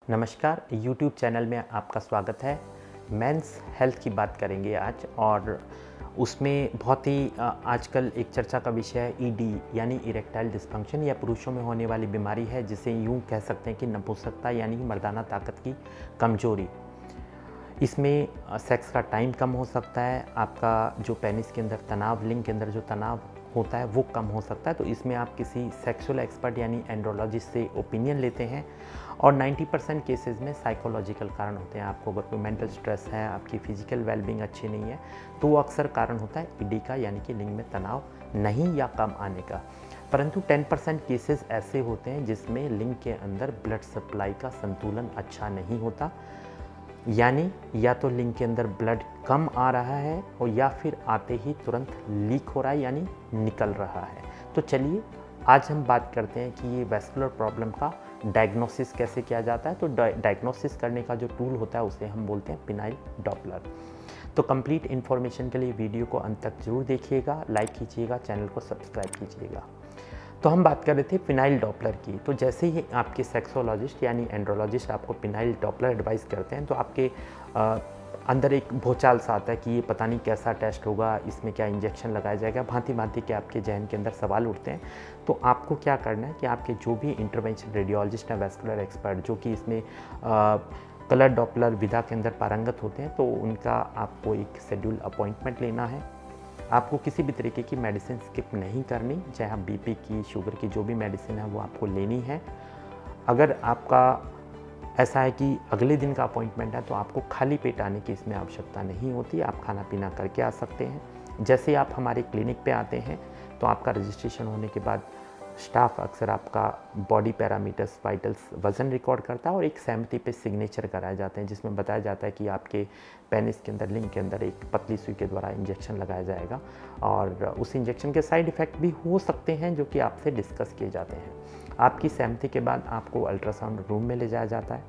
नमस्कार, YouTube channel में आपका स्वागत है। मेंस हेल्थ की बात करेंगे आज और उसमें बहुत ही आजकल एक चर्चा का विषय है ईडी यानी इरेक्टाइल डिस्फंक्शन या पुरुषों में होने वाली बीमारी है जिसे यूं कह सकते हैं कि नपुंसकता यानी मर्दाना ताकत की कमजोरी। इसमें सेक्स का टाइम कम हो सकता है, आपका जो पेनिस के अंदर तनाव, लिंग के अंदर जो तनाव होता है वो कम हो सकता है। तो इसमें आप किसी सेक्सुअल एक्सपर्ट यानी एंड्रोलॉजिस्ट से ओपिनियन लेते हैं और 90% केसेस में साइकोलॉजिकल कारण होते हैं। आपको अगर कोई मेंटल स्ट्रेस है, आपकी फिजिकल वेलबींग अच्छी नहीं है, तो वो अक्सर कारण होता है ईडी का यानी कि लिंग में तनाव नहीं या कम आने का। परंतु 10% केसेस ऐसे होते हैं जिसमें लिंग के अंदर ब्लड सप्लाई का संतुलन अच्छा नहीं होता, यानी या तो लिंग के अंदर ब्लड कम आ रहा है और या फिर आते ही तुरंत लीक हो रहा है यानी निकल रहा है। तो चलिए आज हम बात करते हैं कि ये वैस्कुलर प्रॉब्लम का डायग्नोसिस कैसे किया जाता है। तो डायग्नोसिस करने का जो टूल होता है उसे हम बोलते हैं फिनाइल डॉपलर। तो कंप्लीट इन्फॉर्मेशन के लिए वीडियो को अंत तक जरूर देखिएगा, लाइक कीजिएगा, चैनल को सब्सक्राइब कीजिएगा। तो हम बात कर रहे थे फिनाइल डॉपलर की। तो जैसे ही आपके सेक्सोलॉजिस्ट यानी एंड्रोलॉजिस्ट आपको फिनाइल डॉपलर एडवाइस करते हैं तो आपके अंदर एक भूचाल सा आता है कि ये पता नहीं कैसा टेस्ट होगा, इसमें क्या इंजेक्शन लगाया जाएगा, भांति भांति के आपके जहन के अंदर सवाल उठते हैं। तो आपको क्या करना है कि आपके जो भी इंटरवेंशन रेडियोलॉजिस्ट हैं, वैस्कुलर एक्सपर्ट जो कि इसमें कलर डॉपलर विधा के अंदर पारंगत होते हैं, तो उनका आपको एक शेड्यूल अपॉइंटमेंट लेना है। आपको किसी भी तरीके की मेडिसिन स्किप नहीं करनी, चाहे आप बीपी की, शुगर की जो भी मेडिसिन है वो आपको लेनी है। अगर आपका ऐसा है कि अगले दिन का अपॉइंटमेंट है तो आपको खाली पेट आने की इसमें आवश्यकता नहीं होती, आप खाना पीना करके आ सकते हैं। जैसे आप हमारे क्लिनिक पे आते हैं तो आपका रजिस्ट्रेशन होने के बाद स्टाफ अक्सर आपका बॉडी पैरामीटर्स, वाइटल्स, वज़न रिकॉर्ड करता है और एक सहमति पे सिग्नेचर कराए जाते हैं जिसमें बताया जाता है कि आपके पेनिस के अंदर, लिंग के अंदर एक पतली सुई के द्वारा इंजेक्शन लगाया जाएगा और उस इंजेक्शन के साइड इफ़ेक्ट भी हो सकते हैं जो कि आपसे डिस्कस किए जाते हैं। आपकी सहमति के बाद आपको अल्ट्रासाउंड रूम में ले जाया जाता है।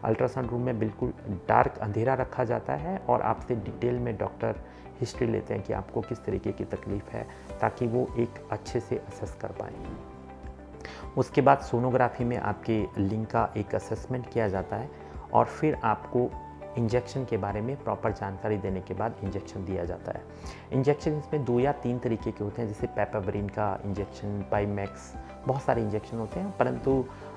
अल्ट्रासाउंड रूम में बिल्कुल डार्क अंधेरा रखा जाता है और आपसे डिटेल में डॉक्टर हिस्ट्री लेते हैं कि आपको किस तरीके की तकलीफ़ है ताकि वो एक अच्छे से असेस कर पाएँ। उसके बाद सोनोग्राफी में आपके लिंग का एक असेसमेंट किया जाता है और फिर आपको इंजेक्शन के बारे में प्रॉपर जानकारी देने के बाद इंजेक्शन दिया जाता है। इंजेक्शन इसमें 2 या 3 तरीके के होते हैं, जैसे पेपावरिन का इंजेक्शन, पाइमैक्स, बहुत सारे इंजेक्शन होते हैं, परंतु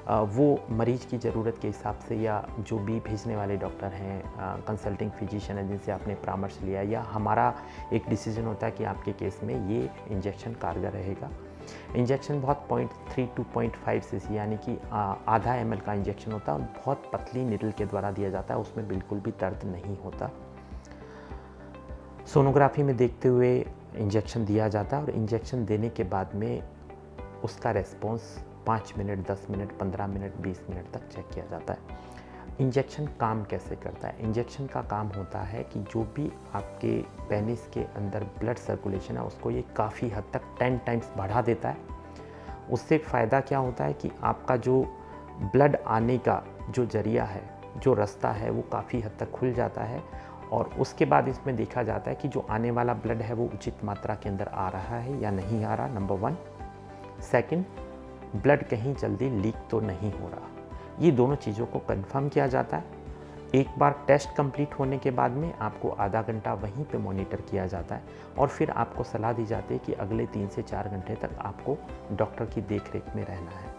वो मरीज़ की ज़रूरत के हिसाब से या जो भी भेजने वाले डॉक्टर हैं, कंसल्टिंग फिजिशियन है जिनसे आपने परामर्श लिया, या हमारा एक डिसीजन होता है कि आपके केस में ये इंजेक्शन कारगर रहेगा। इंजेक्शन बहुत 0.3 टू 0.5 सीसी यानी कि आधा ml का इंजेक्शन होता है और बहुत पतली निडल के द्वारा दिया जाता है, उसमें बिल्कुल भी दर्द नहीं होता। सोनोग्राफी में देखते हुए इंजेक्शन दिया जाता है और इंजेक्शन देने के बाद में उसका response 5 minute, 10 minute, 15 minute, 20 minute तक चेक किया जाता है। इंजेक्शन काम कैसे करता है? इंजेक्शन का काम होता है कि जो भी आपके पेनिस के अंदर ब्लड सर्कुलेशन है उसको ये काफ़ी हद तक 10 टाइम्स बढ़ा देता है। उससे फ़ायदा क्या होता है कि आपका जो ब्लड आने का जो जरिया है, जो रास्ता है, वो काफ़ी हद तक खुल जाता है और उसके बाद इसमें देखा जाता है कि जो आने वाला ब्लड है वो उचित मात्रा के अंदर आ रहा है या नहीं आ रहा, नंबर 1। सेकंड, ब्लड कहीं जल्दी लीक तो नहीं हो रहा। ये दोनों चीज़ों को कंफर्म किया जाता है। एक बार टेस्ट कंप्लीट होने के बाद में आपको आधा घंटा वहीं पे मॉनिटर किया जाता है और फिर आपको सलाह दी जाती है कि अगले 3 से 4 घंटे तक आपको डॉक्टर की देखरेख में रहना है।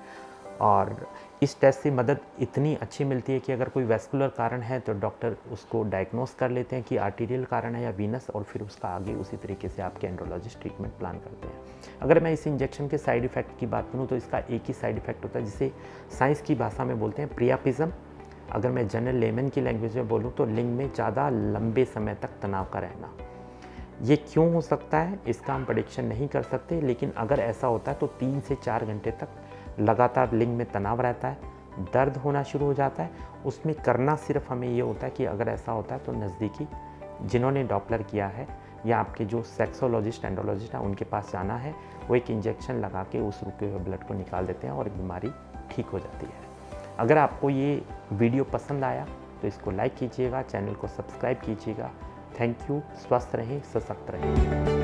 और इस टेस्ट से मदद इतनी अच्छी मिलती है कि अगर कोई वैस्कुलर कारण है तो डॉक्टर उसको डायग्नोस कर लेते हैं कि आर्टीरियल कारण है या वीनस, और फिर उसका आगे उसी तरीके से आपके एंड्रोलॉजिस्ट ट्रीटमेंट प्लान करते हैं। अगर मैं इस इंजेक्शन के साइड इफ़ेक्ट की बात करूँ तो इसका एक ही साइड इफ़ेक्ट होता है जिसे साइंस की भाषा में बोलते हैं प्रियापिज्म। अगर मैं जनरल लेमन की लैंग्वेज में बोलूँ तो लिंग में ज़्यादा लंबे समय तक तनाव का रहना। ये क्यों हो सकता है इसका हम प्रेडिक्शन नहीं कर सकते, लेकिन अगर ऐसा होता है तो 3 से 4 घंटे तक लगातार लिंग में तनाव रहता है, दर्द होना शुरू हो जाता है। उसमें करना सिर्फ हमें ये होता है कि अगर ऐसा होता है तो नज़दीकी जिन्होंने डॉपलर किया है या आपके जो सेक्सोलॉजिस्ट, एंड्रोलॉजिस्ट हैं उनके पास जाना है। वो एक इंजेक्शन लगा के उस रुके हुए ब्लड को निकाल देते हैं और बीमारी ठीक हो जाती है। अगर आपको ये वीडियो पसंद आया तो इसको लाइक कीजिएगा, चैनल को सब्सक्राइब कीजिएगा। Thank you. स्वस्थ रहें, सशक्त रहें।